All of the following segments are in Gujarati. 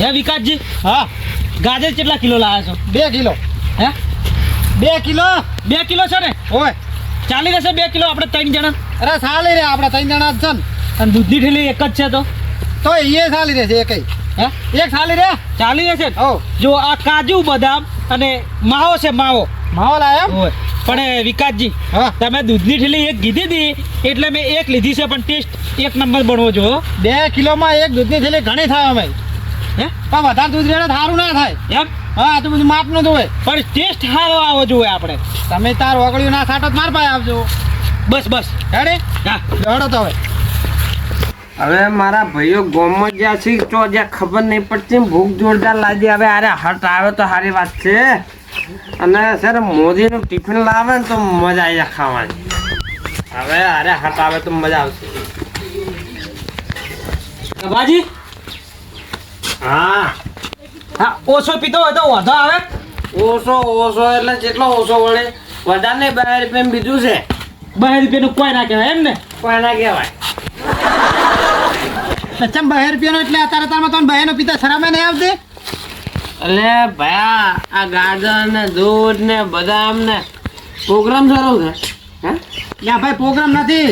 હે વિકાસજી, હા ગાજર કેટલા કિલો લાવ્યા છો? 2 કિલો. હે 2 કિલો. 2 કિલો છે ને? ઓય ચાલી રહેશે 2 કિલો આપણે 3 જણા? અરે ચાલી રે, આપણે 3 જણા જ છે ને. અને દૂધની ઠેલી એક જ છે તો એ ચાલી રહેશે એકઈ. હે એક ચાલી રે. ચાલી રહેશે ને? ઓ જો આ કાજુ બદામ અને માવો છે, માવો. માવો લાયા એમ? ઓય પણ વિકાસજી, હા તમે દૂધની ઠેલી એક કીધી હતી એટલે મેં એક લીધી છે, પણ ટેસ્ટ એક નંબર બનવો જો. 2 કિલોમાં એક દૂધની થેલી ઘણી થાય અમે. હે પણ વધારે દૂધ રેડે સારું ના થાય. એમ? હા તો બધું માપનું જ હોય. પણ ટેસ્ટ સારો આવો જોઈએ આપણે. તમે તાર ઓગળ્યું ના સાટો માર પાસે આવજો. બસ બસ. હેડે હા દોડો તો હવે. હવે મારા ભાઈઓ ગોમમાં જ્યાં છે તો જ્યાં ખબર નહીં પડતી ભૂખ જોરદાર લાગી. હવે અરે હટ આવે તો સારી વાત છે. અને સર મોદીનું ટિફિન લાવે ને તો મજા આવી જાય ખાવાની. હવે અરે હટ આવે તો મજા આવશે. બાજી, હા હા ઓછો પીતો હોય તો વાંધો આવે? ઓછો ઓછો એટલે કેટલો ઓછો વળે? વધારે નહીં 2 રૂપિયા બીજું છે. 2 રૂપિયાનું કોઈ ના કહેવાય એમ ને? કોઈ ના કહેવાય. સચમ 2 રૂપિયાનો એટલે અત્યારે તારમાં તમે 2 નો પીતા શરમ નહીં આવતી? એટલે ભયા આ ગાજર ને દૂધ ને બદામ ને પ્રોગ્રામ સારો છે. હે યા ભાઈ પ્રોગ્રામ નથી,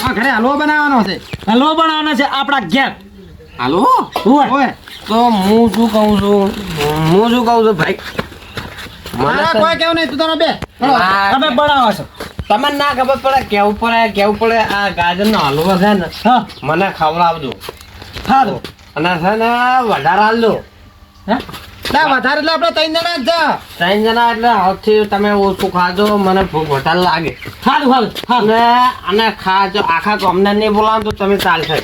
આ ઘરે હલવો બનાવવાનો છે. હલવો બનાવવાનો છે આપણા ઘેર. હાલો ઓય તો હું શું કહું છું ભાઈ, મારા કોઈ કેવું નહીં, તું તારો બે. તમે બનાવો છો? તમને ના ખબર પડે કેવું પડે આ ગાજરનો હલવો છે ને, હા મને ખવડાવજો. સારું. અને છે ને વધારે હાલજો. હે ના વધારે એટલે આપણે 3 જણા જ છે. 3 જણા એટલે સૌથી તમે ઓછું ખાજો, મને ભૂખ વધારે લાગે. સારું સારું સારું. અને ખાજો આખા ગામને નહીં બોલાવો તો તમે ચાલશે.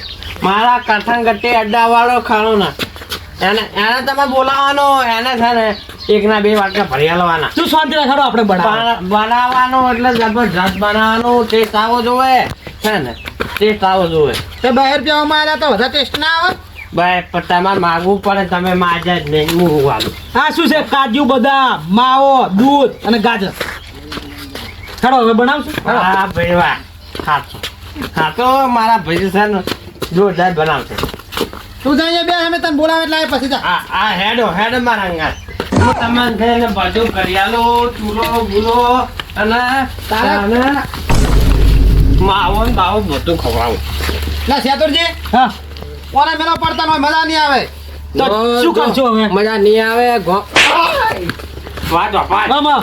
મારા કઠણ ગટ્ટી અડ્ડા વાળો ખાણો ને એને તમે બોલાવવાનો, એને છે ને 1 ના 2 વાટકા ભરી આલવાના. તું શાંતિ રાખો, આપણે બનાવવાનું એટલે જબરજસ્ત બનાવવાનું. ટેસ્ટ આવો જોવે છે ને, ટેસ્ટ આવો જોવે. તો 2 રૂપિયામાં આલ્યા તો વધારે ટેસ્ટ ના આવે. ભાઈ પણ તમારે માગવું પડે, તમે માજા જ નહીં, હું વાલું. આ શું છે? કાજુ બદામ, માવો, દૂધ અને ગાજર. ચાલો હવે બનાવશું. હા ભાઈ વાહ, હા તો મારા ભાઈ છે ને જોરદાર બનાવશે. તું જઈને બે, અમે તને બોલાવે એટલે આવે પછી જા. આ હેડો મારા અંગાત. હું તમને થઈને બધું કરિયાલો ચૂલો ગુલો અને માવો ને બાવો બધું ખવડાવું. ના સેતુરજી, હા ઓના મેલો પડતા હોય મજા નહીં આવે. તો શું કરશો હવે? મજા નહીં આવે. મામા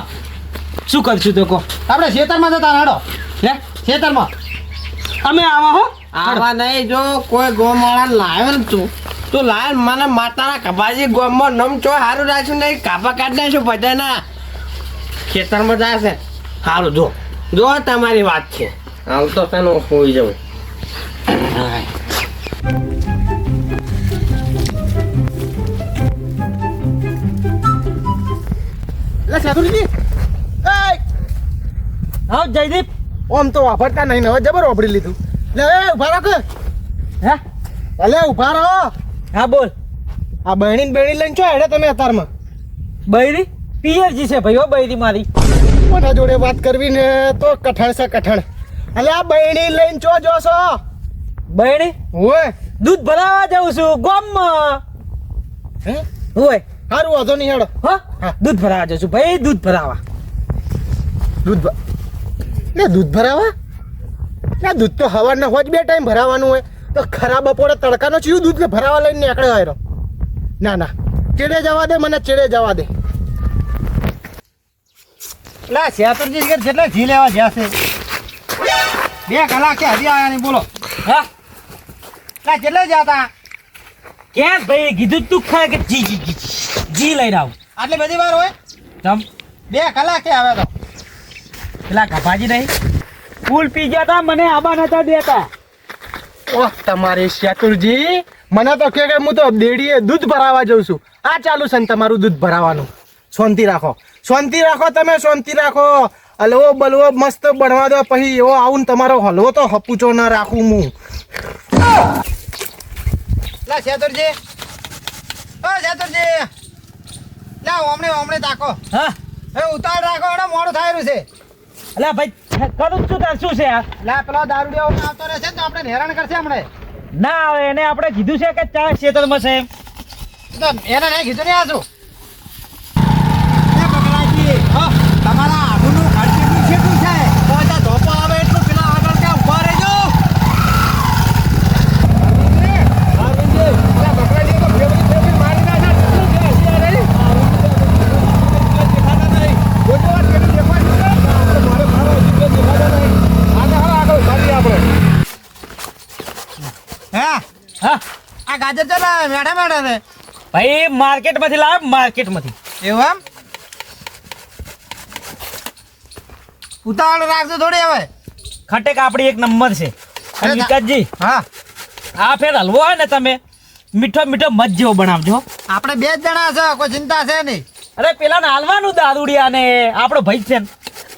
શું કરશું તો કહો? આપણે ખેતરમાં જતા હેડો. હે ખેતરમાં અમે આવા હો. આવા નહીં, જો કોઈ ગોમાળા લાવે ને તું લાવે મને માતાના કપાજી ગોમમાં નમ ચો સારું રાખ્યું નહીં, કાપા કાઢી નાખ્યું બધાના ખેતરમાં જાય છે. સારું જો તમારી વાત છે. હાલ તો તેનું હોઈ જવું. એટલે સેતુરજી, હા જયદીપ, ઓમ તો વાપરતા નહીં ને હવે જબર વાપરી લીધું. લે ઉભા રાખો. હે અલે ઉભા રહો. હા બોલ. આ બહેણી લઈને છો હેડે તમે અતારમાં? બૈરી પિયરજી છે ભાઈ, હો બૈરી મારી. કોના જોડે વાત કરવી ને તો કઠણ છે કઠણ. અલે આ બહેણી લઈને છો જોશો? બૈરી હોય દૂધ ભરાવા જાઉં છું ગામમાં. હે હોય સારું વાંધો નહીં હેડો. હા હા. દૂધ ભરાવા જાઉં છું ભાઈ, દૂધ ભરાવા. દૂધ દૂધ ભરાવા? ના દૂધ તો હવારના હોજ 2 ટાઈમ ભરાવાનું હોય તો ખરાબ બપોરે તડકાનો ચિયું દૂધ ને ભરાવા લઈને નીકળ્યો આવ્યો. ના ચેડે જવા દે, મને ચેડે જવા દે. લા સેતુરજી જેટલા જી લેવા જ્યાં છે 2 કલાક કે હજી આયા નહીં. બોલો હા લા કેટલે જતા? ક્યાં ભાઈ કીધું તું ખરે કે જી જી જી જી લઈને આવું. આટલી બધી વાર હોય? તમ 2 કલાક કે આવે તો પેલા કપાજી નહીં ફૂલ પી ગયા તા, મને આબા નતા દેતા. ઓહ તમારી સેતુરજી, મને તો કે હું તો દેડીએ દૂધ ભરાવા જઉં છું. આ ચાલુ છે ને તમારું દૂધ ભરાવાનું. શાંતિ રાખો તમે, શાંતિ રાખો. હલવો બલવો મસ્ત બનવા દો, પછી એવો આવું ને તમારો હલવો તો હપુચો ના રાખું હું. લા સેતુરજી, ઓ સેતુરજી, લા ઓમણે તાકો. હા એ ઉતાર રાખો, એડો મોડું થાય રહ્યું છે. અલા ભાઈ કરું છું તાર શું છે આ? લા પેલો દારૂડિયો આવતો રહેશે ને તો આપણે હેરાન કરશે હમણે. ના આવે એને આપણે કીધું છે કે ચા ખેતરમાં છે. એને નહીં કીધું ને આજુ તમારા આડુનું ખર્ચ કેટલું કેટલું છે તો ત્યાં ધોપો આવે એટલું પેલા આગળ ત્યાં ઉભા રહેજો હા હા આ ગાજર તો મેઠા મેઠા છે ભાઈ માર્કેટમાંથી લાવ માર્કેટમાંથી એવું એમ ઉતાવળ રાખજો થોડી હવે ખટેક આપણી એક નંબર છે અને વિકાસજી હા આ ફેર હલવો હોય ને તમે મીઠો મીઠો મત જેવો બનાવજો આપણે 2 જ જણા છે કોઈ ચિંતા છે નહીં અરે પેલા ને હાલવાનું દાદુડિયા ને આપણો ભાઈ છે ને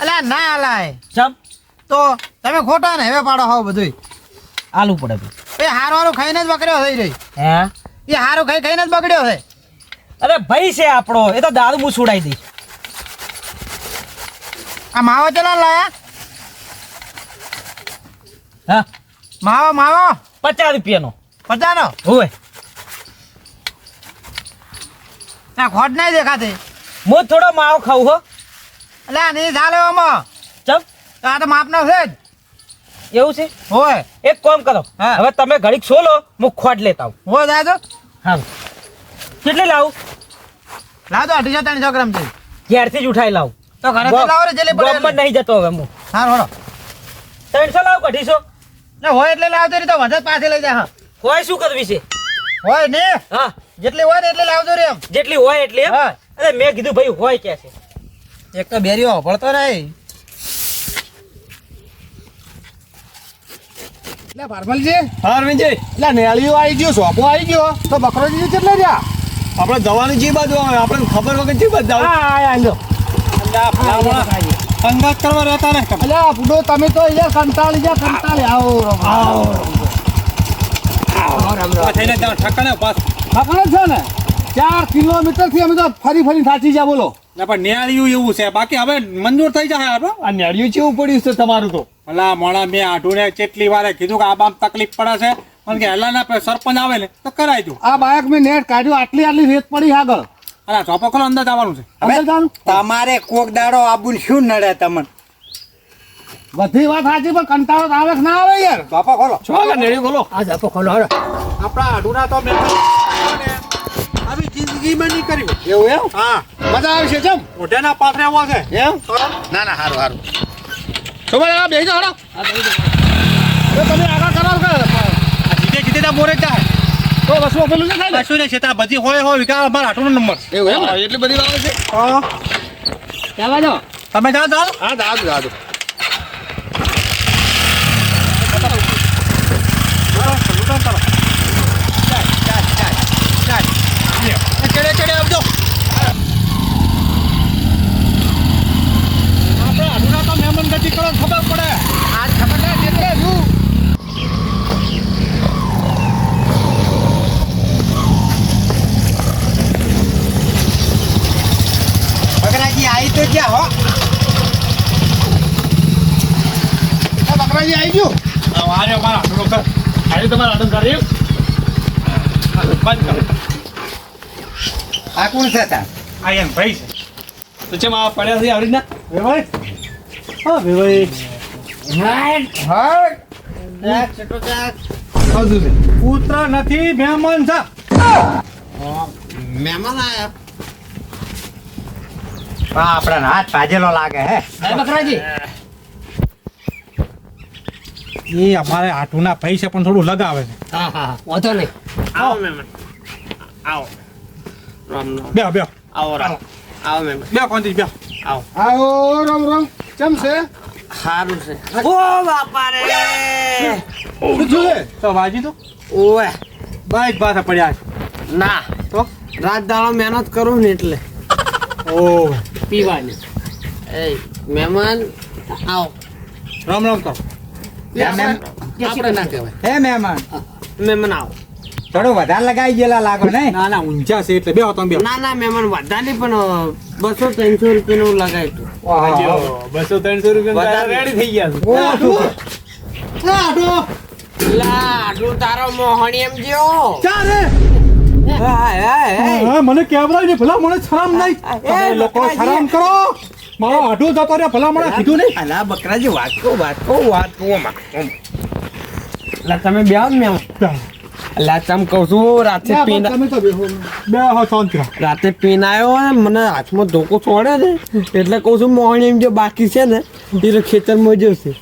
અલ્યા ના હલાય ચમ તો તમે ખોટા ને હવે પાડો હોવ બધું આલુ પડે ભાઈ એ હારું ખાઈને જ બગડ્યો થઈ રહી હે એ હારું ખાઈને જ બગડ્યો છે અરે ભાઈ છે આપણો એ તો દાદુ હું છોડાઈ દઈશ આ માવો ચલા લાયા હા માવો 50 રૂપિયાનો 50 નો હોય આ ખોટ નહીં દેખાતી હું થોડો માવો ખાઉં હો અલ્યા નહીં ચાલે આમાં ચમ આ તો માપનો છે જ એવું છે હોય એક કામ કરો હા. હવે તમે ઘડીક સોલો હું ખોટ લેતા આવું હોય જાય તો હા કેટલી લાવું લાવ તો 250-300 ગ્રામ છે ઘેરથી જ ઉઠાઈ લાવું તો ઘરેથી લાવો રે જલ્દી ગોમમાં પડે નહીં જતો હવે હું હા રોડો 300 લાવ 250 ને હોય એટલે લાવતો રી તો વધત પાસે લઈ જા હા હોય શું કરવી છે હોય ને હા જેટલી હોય ને એટલે લાવજો રે એમ જેટલી હોય એટલી એમ? હા. અરે મેં કીધું ભાઈ હોય ક્યાં છે એક તો બેરીઓ ભળતો નહીં એટલે ભારમલજી હા અરવિંદજી એટલે નેળીઓ આવી ગયો સોપો આવી ગયો તો બકરોજી કેટલે રહ્યા આપણે જવાનું જે બાજુ આવે આપણને ખબર વગર જે બાજુ જવું હા આયો અંગાત કરવા રહેતા ને અલ્યા ફૂડો તમે તો અહીંયા કંટાળી આવો થઈને ત્યાં ઠકાણે પાસ ફકડે છે ને 4 કિલોમીટર થી અમે તો ફરી થાચી જા બોલો ના પણ ન્યાળિયું એવું છે બાકી હવે મંજૂર થઈ જાય આપણે આ ન્યાળિયું કેવું પડ્યું છે તમારું તો ભલા મોણા મેં આઢુને કેટલી વારે કીધું કે આ બામ તકલીફ પડે છે પણ કે હેલાના સરપંચ આવે ને તો કરાવી દઉં આ બાઇક મેં નેટ કાઢ્યું આટલી રેત પડી આગળ અરે ચોપો ખોલો અંદર જવાનું છે અંદર જાનું તમારે કોક દાડો આબુન શું નડે તમને બધી વાત સાચી પણ કંટાળો તો આવે કે ના આવે યાર બાપા ખોલો છો કે નેળિયું ખોલો આ જાપો ખોલો હળો આપણા આઢુના તો મેં આવી જિંદગીમાં નહીં કર્યું એવું એમ હા મજા આવે છે જમ મોઢાના પાથરે આવો છે એમ ના ના હારું તો ભાઈ આ બેસી જાઓ હળો તો તમે આગળ કરો કે આ જીતે ત્યાં મોરે જાય તો બસ પેલું છે થાય કશું નહીં છે ત્યાં બધી હોય વિકા અમારા આટોનો નંબર એવું એમ એટલી બધી આવે છે ચાલો જો તમે જાઓ જાઓ હા દાદુ ચડે આવજો આપણે આઢુના તો મહેમાન ગતિ કરો ખબર પડે આજ ખબર ના એટલે હું બકરાજી આવી તો ક્યાં હો બકરાજી આવી ગયું આરે અમારા આઢુનો કર આજે તમારા આઢું કરી બંધ કરો આ કોણ છે તા આ એમ ભાઈ છે તો ચમ આ પડ્યા છે આવડી ના વેવાય હા વેવાય પુત્ર નથી મહેમાન છે મહેમાન આયા આપણા હાથ ભાજેલો લાગે હે બકરાજી એ અમારે આટુના ભાઈ છે પણ થોડું લગાવે છે હા હા વાંધો નહીં આવો મહેમાન આવો રામ રામ બે બે આવો રામ આવો મહેમાન બે કોંતી બે આવો આવો રામ ચમ છે સારું છે ઓ બાપા રે શું છે તો વાજી તો ઓએ બાઈક પાછા પડ્યા છે ના તો રાત દાડો મહેનત કરું ને એટલે ઓ પીવાની એ મહેમાન આવો રામ રામ કરો આપણે ના કહેવાય હે મહેમાન મહેમાન આવો થોડું વધારે લગાવી ગયેલા લાગો ને ના ના ઊંચા છે એટલે બે તમે બે ના ના મહેમાન વધારે પણ 200-300 રૂપિયાનું લગાવ્યું $200-300 રેડી થઈ ગયા લા આટલું તારો મોહણી એમ જો ચારે હા, મને કેવરાય ને ભલા મને શરમ નહીં તમે લોકો શરમ કરો મારો આઢું જતો રે ભલા મને કીધું નહીં અલા બકરાજી વાત કહું તમે બે ને અલા ચમ કહું છું રાતે પીને તમે તો બેહો શાંતિ રાખ. રાતે પીને આવ્યો ને મને હાથમાં ધોકો છોડે ને એટલે કહું છું મોહણી એમ જે બાકી છે ને એ ખેતરમાં જશે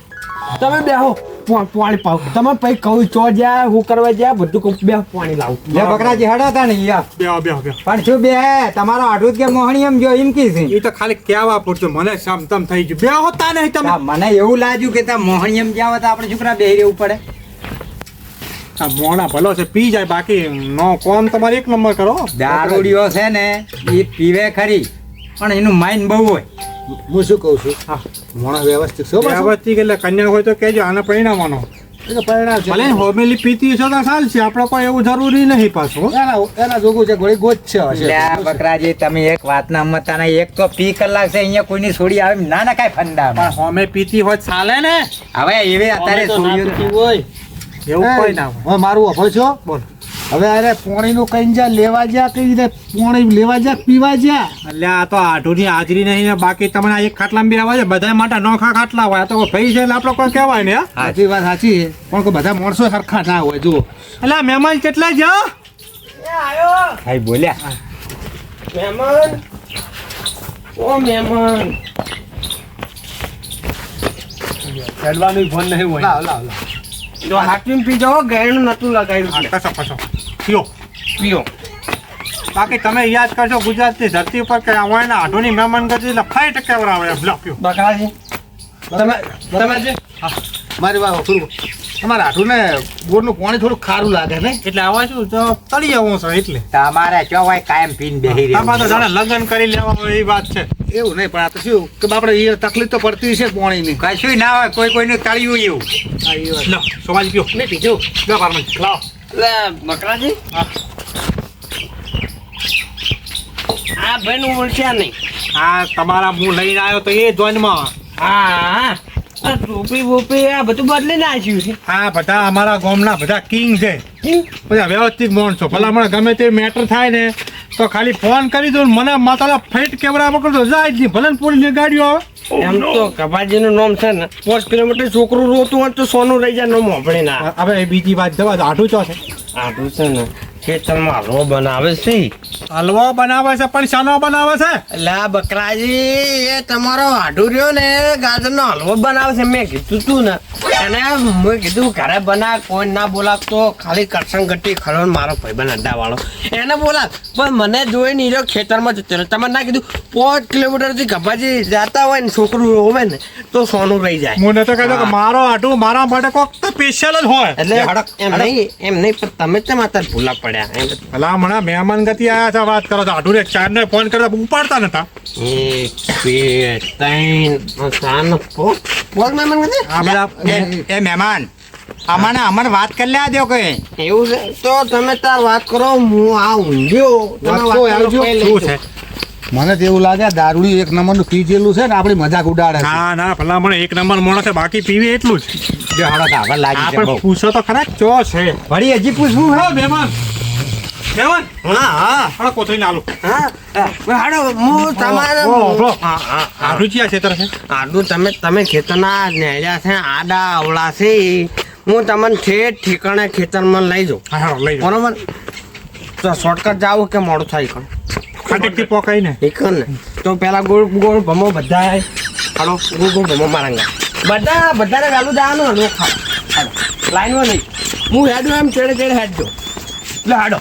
તમે બેહો પાણી પાવ તમે પછી કહું ચો જ્યાં હું કરવા જ્યાં બધું કહું બે પાણી લાવું લે બકરાજી હડો તા ને યાર બેહો બેહો બેહો પણ શું બે તમારો આઢું કે મોહણી એમ જો એમ કી છે એ તો ખાલી કહેવા પૂરતું મને સમતમ થઈ ગયું બેહો તા નહીં તમે મને એવું લાગ્યું કે તા મોહણી એમ જાવ તો આપણે છોકરા બેહી રહેવું પડે આ મોણા ભલો છે પી જાય બાકી નો કોમ તમારે એક નંબર કરો દારૂડિયો છે ને એ પીવે ખરી પણ એનું માઇન્ડ બહુ હોય હું શું કહું છું મોણા વ્યવસ્થિત છો પાછું? વ્યવસ્થિત એટલે કન્યા હોય તો કહેજો આને પરિણામવાનો એ તો પરિણામ છે ભલે હોમેલી પીતી છો તો ચાલશે આપણે કોઈ એવું જરૂરી નહીં પાછું એના જોગું છે ગોળી ગોચ છે હશે. લે બકરાજી તમે એક વાતના મતા નહીં એક તો પી કલાક છે અહીંયા કોઈની છોડી આવે ના ના કાંઈ ફંદા પણ હોમે પીતી હોય તો ચાલે ને હવે એવે અત્યારે છોડ્યું એવું કોઈ ના હોય હવે મારું અભો છો બોલ હવે અરે પોણીનું કઈ જા લેવા જા કઈ રીતે પોણી લેવા જા પીવા જા એટલે આ તો આઢુની હાજરી નહીં ને બાકી તમને આ એક ખાટલામાં બી આવે છે બધા માટે નોખા ખાટલા હોય આ તો ભાઈ છે એટલે આપણે કોઈ કહેવાય ને હા? સાચી વાત સાચી છે પણ કોઈ બધા માણસો સરખા ના હોય જુઓ એટલે આ મહેમાન કેટલા છે હો? ભાઈ બોલ્યા મહેમાન ઓ મહેમાન ચડવાનું ફોન નહીં હોય લાવ લાવ લાવ જો હાથીને પી જાઓ ગેરનું નતું હા, લગાવ્યું કશો કશો પીઓ પીઓ બાકી તમે યાદ કરશો ગુજરાતની ધરતી ઉપર કે આવવાના આઢુની મહેમાન ગતિ એટલે 5% આવે એમ લો પીઓ બકરાજી તમે મારી વાત થોડું તમારા હાથું ને ગોળનું પાણી થોડું ખારું લાગે ને એટલે આવા શું તો તળી આવું છે એટલે તમારે ચો હોય કાયમ પીને બેહી આમાં તો રહેવું જાણે લગ્ન કરી લેવા હોય એ વાત છે એવું નહીં પણ આ તો શું કે આપણે એ તકલીફ તો પડતી છે પાણીની કશું ના હોય કોઈ કોઈનું તળિયું એવું લો સોમાજી પીઓ નહીં પીજો લો બારમાન લાવો એટલે બકરાજી આ ભાઈનું ઓળખ્યા નહીં આ તમારા હું લઈને આવ્યો તો એ જોઈનમાં હા આ ટોપી બોપી આ બધું બદલી નાખ્યું છે આ બધા અમારા ગામના બધા કિંગ છે બધા વ્યવસ્થિત માણસો ભલામણ ગમે તે મેટર થાય ને તો ખાલી ફોન કરી દો ને મને માતાલા ફાઈટ કેમેરા પકડતો જાય જ નહીં ભલે ને પોલીસની ગાડીઓ આવે એમ તો કબાજીનું નામ છે ને 5 કિલોમીટર છોકરું રોતું હોય તો સોનું રહી જાય નામ આપણે ના હવે એ બીજી વાત જવા દો આઠું ચો છે આટલું છે ને ખેતરમાં હલવો બનાવે છે હલવો બનાવે છે પણ શાનો બનાવે છે એટલે આ બકરાજી એ તમારો આઢું રહ્યો ને ગાજરનો હલવો બનાવે છે મેં કીધું તું ને અને મેં કીધું ઘરે બનાવ કોઈ ના બોલાવતો ખાલી કરસંગ ગટ્ટી ખરો મારો ભાઈબંધ અડ્ડા વાળો એને બોલાવ પણ મને જોઈ નહીં રહ્યો ખેતરમાં જતો રહ્યો તમે ના કીધું 5 કિલોમીટરથી ગભાજી જતા હોય ને છોકરું હોવે ને તો સોનું રહી જાય મને તો કહેતો કે મારો આઠું મારા માટે કોક તો સ્પેશિયલ જ હોય એટલે એમ નહીં પણ તમે તો માતા ભૂલા પડ્યા ભલા મને મહેમાન ગતિ આયા છે વાત કરો તો આઠું રે ચાર ને ફોન કરતા ઉપાડતા નતા 1 2 3 4 મહેમાન કીધું આ બધા એ મહેમાન અમારે વાત કરી લે દો કઈ એવું છે તો તમે તાર વાત કરો હું આ ઊંઘ્યો તમે વાત તો વાત આવજો. કરો પહેલે. શું છે મને તો એવું લાગે દારૂડી એક નંબરનું પીજેલું છે ને આપણી મજાક ઉડાડે છે. ના ના ભલા મને એક નંબર મોણસ છે બાકી પીવી એટલું જ જો હડો તો હવે લાગી છે આપણે બહુ પૂછો તો ખરા ચો છે વળી હજી પૂછવું હા મહેમાન મહેમાન હા હા હળો કોથળી ના આલું હા હાડો હું તમારે હા હા આઠું ચિયા ક્ષેત્ર છે આડું તમે ખેતરના નેડ્યા છે આડા અવળા છે હું તમને ઠેઠ ઠેકાણે ખેતરમાં લઈ જાઉં હા હા લઈ જાઓ બરોબર તો શોર્ટકટ જાવું કે મોડું થાય કણ ખાટેકથી પોકાઈ ને એકન ને તો પેલા ગોળ ગોળ ભમો બધા હાડો ગોળ ગોળ ભમો મારાંગા બધાને ગાલું જવાનું હલો ખાડો લાઈનમાં નહીં હું હેડું એમ ચેડે ચેડે હેડજો એટલે હાડો